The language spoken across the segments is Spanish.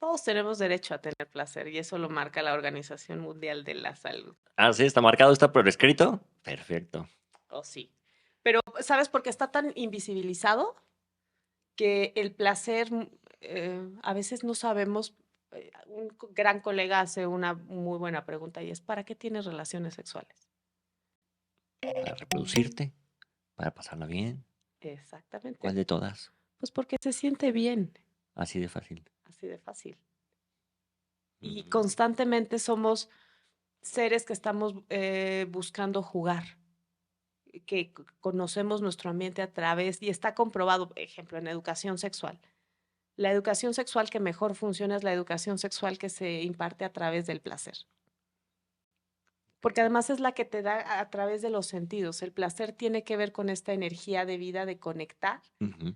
Todos tenemos derecho a tener placer y eso lo marca la Organización Mundial de la Salud. Ah, sí, está marcado, está por escrito. Perfecto. Oh, sí. Pero, ¿sabes por qué está tan invisibilizado? Que el placer, a veces no sabemos. Un gran colega hace una muy buena pregunta y es, ¿para qué tienes relaciones sexuales? Para reproducirte, para pasarla bien. Exactamente. ¿Cuál de todas? Pues porque se siente bien, Así de fácil. así de fácil. Y Mm, constantemente somos seres que estamos buscando jugar, que conocemos nuestro ambiente a través, y está comprobado, por ejemplo, en educación sexual. La educación sexual que mejor funciona es la educación sexual que se imparte a través del placer. Porque además es la que te da a través de los sentidos. El placer tiene que ver con esta energía de vida, de conectar, ujú.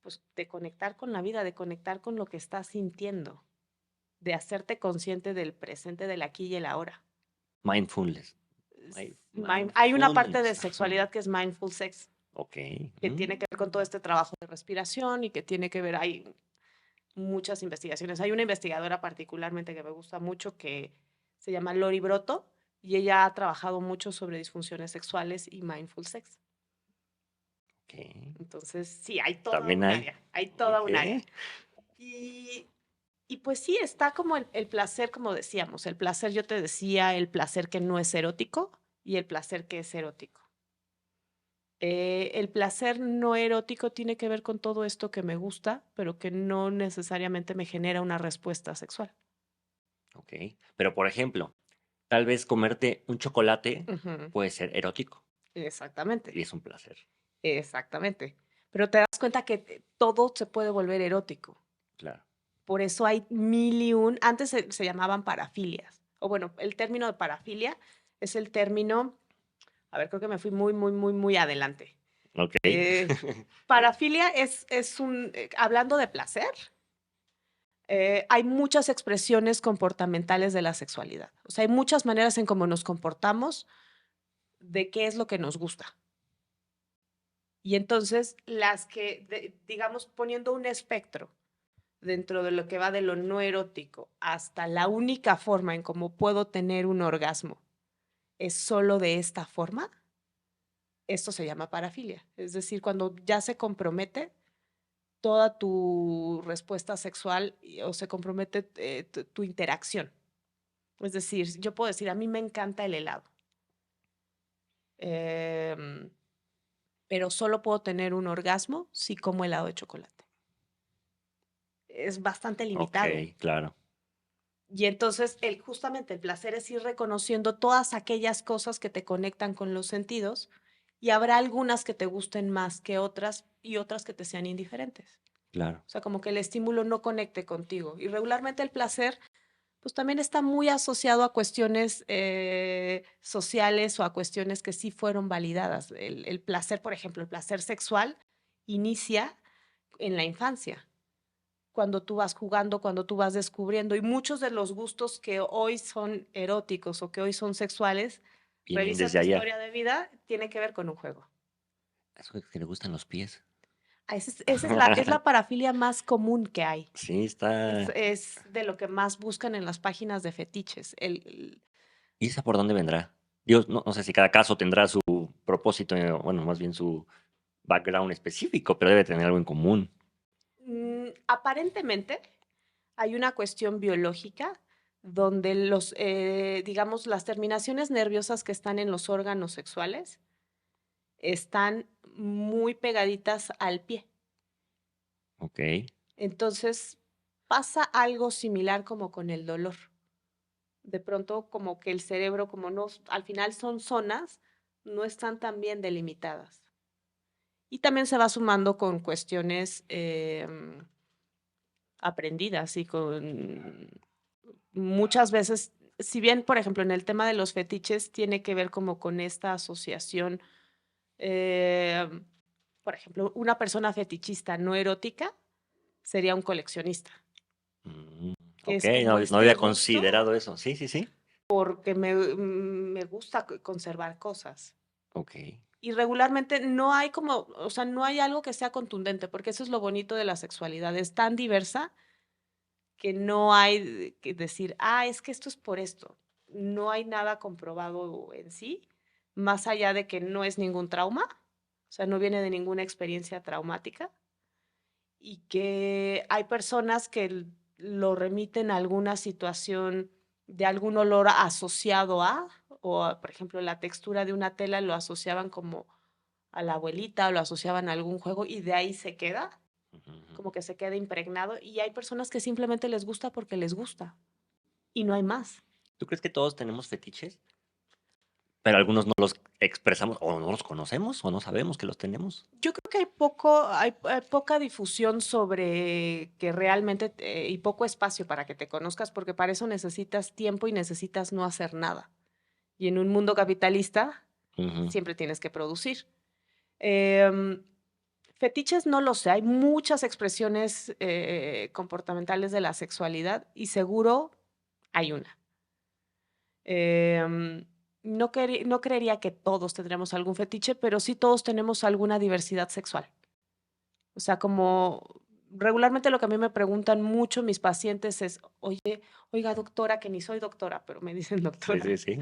pues de conectar con la vida, de conectar con lo que estás sintiendo, de hacerte consciente del presente, del aquí y el ahora. Mindfulness. Hay una parte de Mindfulness. sexualidad que es mindful sex, Ok. que tiene que ver con todo este trabajo de respiración y que tiene que ver, hay muchas investigaciones. Hay una investigadora particularmente que me gusta mucho que se llama Lori Broto y ella ha trabajado mucho sobre disfunciones sexuales y mindful sex. Ok. Entonces, sí, hay toda También un hay. área, hay toda Ok. un área. Y, y pues sí, está como el placer, como decíamos, el placer, yo te decía, el placer que no es erótico y el placer que es erótico. El placer no erótico tiene que ver con todo esto que me gusta, pero que no necesariamente me genera una respuesta sexual. Ok. Pero, por ejemplo, tal vez comerte un chocolate Ujú, puede ser erótico exactamente, y es un placer. exactamente. Pero te das cuenta que todo se puede volver erótico. Claro. Por eso hay mil y un, antes se llamaban parafilias. O bueno, el término de parafilia es el término, a ver, creo que me fui muy, muy, muy, muy adelante. Ok. Parafilia es hablando de placer, hay muchas expresiones comportamentales de la sexualidad. O sea, hay muchas maneras en cómo nos comportamos de qué es lo que nos gusta. Y entonces, digamos, poniendo un espectro dentro de lo que va de lo no erótico hasta la única forma en cómo puedo tener un orgasmo es solo de esta forma, esto se llama parafilia. Es decir, cuando ya se compromete toda tu respuesta sexual o se compromete tu interacción. Es decir, yo puedo decir, a mí me encanta el helado, em, pero solo puedo tener un orgasmo si como helado de chocolate. Es bastante Ok, limitado. claro. Y entonces, justamente el placer es ir reconociendo todas aquellas cosas que te conectan con los sentidos y habrá algunas que te gusten más que otras y otras que te sean indiferentes. Claro. O sea, como que el estímulo no conecte contigo. Y regularmente el placer, pues también está muy asociado a cuestiones sociales o a cuestiones que sí fueron validadas. El placer, por ejemplo, el placer sexual inicia en la infancia cuando tú vas jugando, cuando tú vas descubriendo. Y muchos de los gustos que hoy son eróticos o que hoy son sexuales, Vienen revisa desde tu allá. historia de vida, tiene que ver con un juego. Eso es que le gustan los pies. Esa es la parafilia más común que hay. Sí, Es, está. es de lo que más buscan en las páginas de fetiches. ¿Y esa por dónde vendrá? Dios, no sé si cada caso tendrá su propósito, bueno, más bien su background específico, pero debe tener algo en común. Aparentemente hay una cuestión biológica donde digamos, las terminaciones nerviosas que están en los órganos sexuales están muy pegaditas al pie. Ok. Entonces, pasa algo similar como con el dolor. De pronto, como que el cerebro, como no, al final son zonas, no están tan bien delimitadas. Y también se va sumando con cuestiones aprendidas y con muchas veces, si bien, por ejemplo, en el tema de los fetiches tiene que ver como con esta asociación, eh, por ejemplo, una persona fetichista no erótica sería un coleccionista, Mm, que ok, es como no este había gusto considerado eso. Sí, sí, sí. porque me gusta conservar cosas. Ok. Y regularmente no hay como, o sea, no hay algo que sea contundente, porque eso es lo bonito de la sexualidad, es tan diversa que no hay que decir, es que esto es por esto. No hay nada comprobado en sí, más allá de que no es ningún trauma, o sea, no viene de ninguna experiencia traumática y que hay personas que lo remiten a alguna situación de algún olor asociado por ejemplo, la textura de una tela lo asociaban como a la abuelita o lo asociaban a algún juego y de ahí se queda, Ujú, ujú. como que se queda impregnado y hay personas que simplemente les gusta porque les gusta y no hay más. ¿Tú crees que todos tenemos fetiches? Pero algunos no los expresamos o no los conocemos o no sabemos que los tenemos. Yo creo que hay poca difusión sobre que realmente y poco espacio para que te conozcas porque para eso necesitas tiempo y necesitas no hacer nada. Y en un mundo capitalista Ujú, siempre tienes que producir. Em, Fetiches no lo sé, hay muchas expresiones comportamentales de la sexualidad y seguro hay una. No creería que todos tendremos algún fetiche, pero sí todos tenemos alguna diversidad sexual. O sea, como regularmente lo que a mí me preguntan mucho mis pacientes es, oye, oiga doctora, que ni soy doctora, pero me dicen sí, sí, doctora, sí.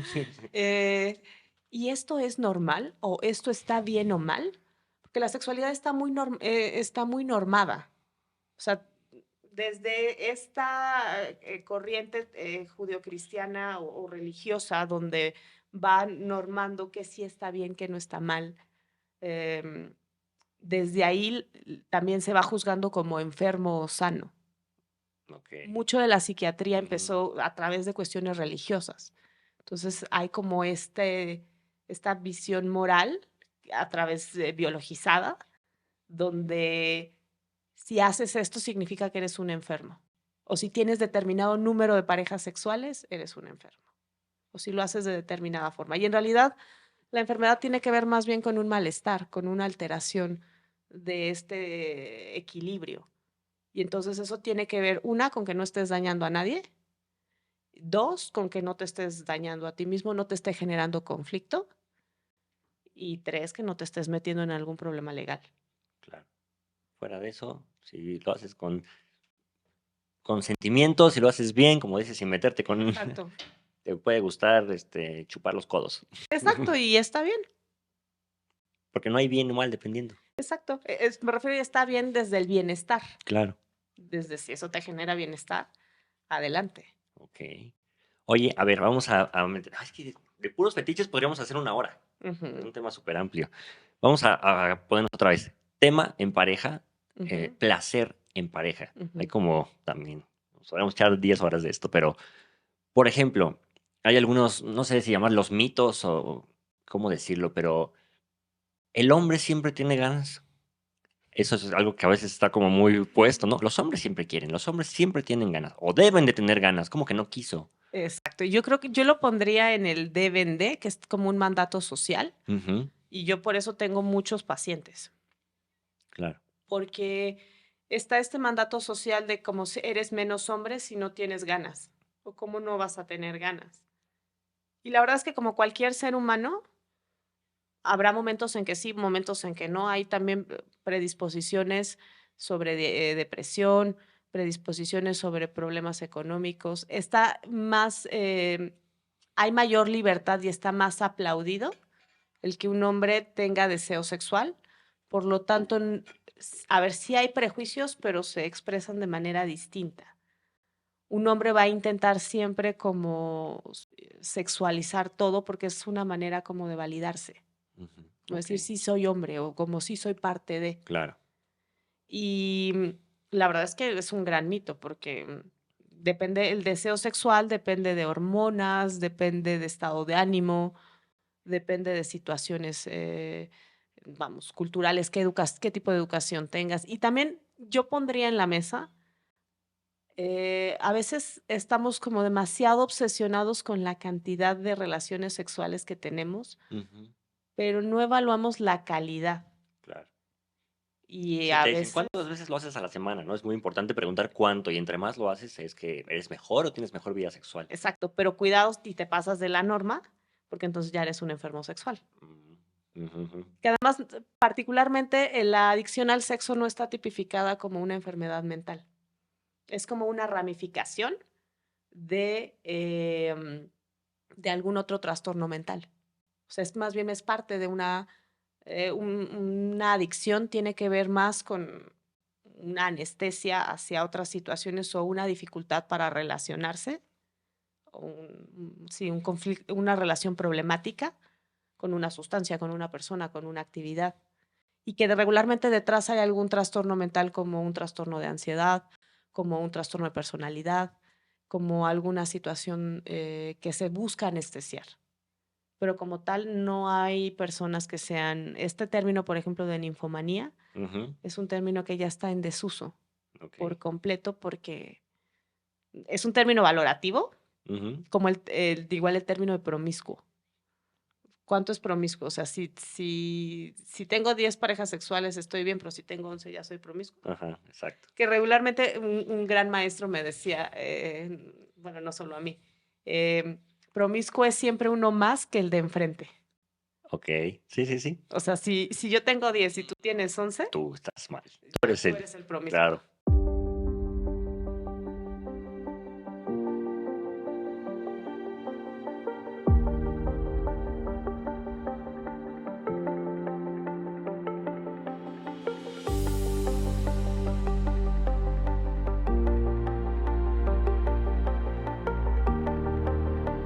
eh, ¿y esto es normal o esto está bien o mal? Porque la sexualidad está muy normada. O sea, desde esta corriente judeocristiana o religiosa donde va normando que sí está bien, que no está mal, em, desde ahí también se va juzgando como enfermo o sano. Ok. Mucho de la psiquiatría Ujú, empezó a través de cuestiones religiosas. Entonces hay como esta visión moral a través de biologizada, donde si haces esto significa que eres un enfermo. O si tienes determinado número de parejas sexuales, eres un enfermo. O si lo haces de determinada forma. Y en realidad la enfermedad tiene que ver más bien con un malestar, con una alteración de este equilibrio. Y entonces eso tiene que ver, una, con que no estés dañando a nadie, dos, con que no te estés dañando a ti mismo, no te esté generando conflicto, y tres, que no te estés metiendo en algún problema legal. claro. Fuera de eso, si lo haces con sentimiento, si lo haces bien, como dices, sin meterte con... Exacto. Te puede gustar chupar los codos. Exacto, y está bien. Porque no hay bien o mal dependiendo. Exacto. Me refiero a está bien desde el bienestar. Claro. Desde si eso te genera bienestar, adelante. Ok. Oye, a ver, vamos a meter... Ay, es que de puros fetiches podríamos hacer una hora. Es Ujú, un tema súper amplio. Vamos a ponernos otra vez. Tema en pareja, ujú, placer en pareja. Hay ujú. como también, nos podríamos echar 10 horas de esto, pero, por ejemplo, hay algunos, no sé si llamarlos mitos o cómo decirlo, pero el hombre siempre tiene ganas. Eso es algo que a veces está como muy puesto, ¿no? Los hombres siempre quieren, los hombres siempre tienen ganas, o deben de tener ganas, como que no quiso. Exacto. Y yo creo que yo lo pondría en el deben de, que es como un mandato social, Ujú, y yo por eso tengo muchos pacientes, claro. porque está este mandato social de como si eres menos hombre si no tienes ganas, o cómo no vas a tener ganas. Y la verdad es que como cualquier ser humano, habrá momentos en que sí, momentos en que no. Hay también predisposiciones sobre depresión, predisposiciones sobre problemas económicos. Hay mayor libertad y está más aplaudido el que un hombre tenga deseo sexual. Por lo tanto, a ver, sí hay prejuicios, pero se expresan de manera distinta. Un hombre va a intentar siempre como sexualizar todo porque es una manera como de validarse, Ujú, como ok, decir sí soy hombre o como sí soy parte de. claro. Y la verdad es que es un gran mito porque depende, el deseo sexual depende de hormonas, depende de estado de ánimo, depende de situaciones, vamos, culturales, qué tipo de educación tengas. Y también yo pondría en la mesa, a veces estamos como demasiado obsesionados con la cantidad de relaciones sexuales que tenemos, Ujú, pero no evaluamos la calidad. claro. Y Si a te dicen, veces, ¿cuántas veces lo haces a la semana? ¿No? Es muy importante preguntar cuánto, y entre más lo haces es que eres mejor o tienes mejor vida sexual. exacto, pero cuidados y te pasas de la norma, porque entonces ya eres un enfermo sexual. Mm, ujú, ujú, Que además, particularmente, la adicción al sexo no está tipificada como una enfermedad mental. Es como una ramificación de algún otro trastorno mental. O sea, es más bien es parte de una adicción, tiene que ver más con una anestesia hacia otras situaciones o una dificultad para relacionarse, o sí, un conflicto, una relación problemática con una sustancia, con una persona, con una actividad. Y que regularmente detrás hay algún trastorno mental como un trastorno de ansiedad, como un trastorno de personalidad, como alguna situación que se busca anestesiar. Pero como tal, no hay personas que sean, este término, por ejemplo, de ninfomanía, Ujú, es un término que ya está en desuso ok. por completo porque es un término valorativo, Ujú, como igual el término de promiscuo. ¿Cuánto es promiscuo? O sea, si tengo 10 parejas sexuales estoy bien, pero si tengo 11 ya soy promiscuo. ajá, exacto. Que regularmente un gran maestro me decía, bueno, no solo a mí, promiscuo es siempre uno más que el de enfrente. Ok, sí, sí, sí. O sea, si yo tengo 10 y tú tienes 11, Tú estás mal. Tú ya eres tú el, eres el promiscuo. claro.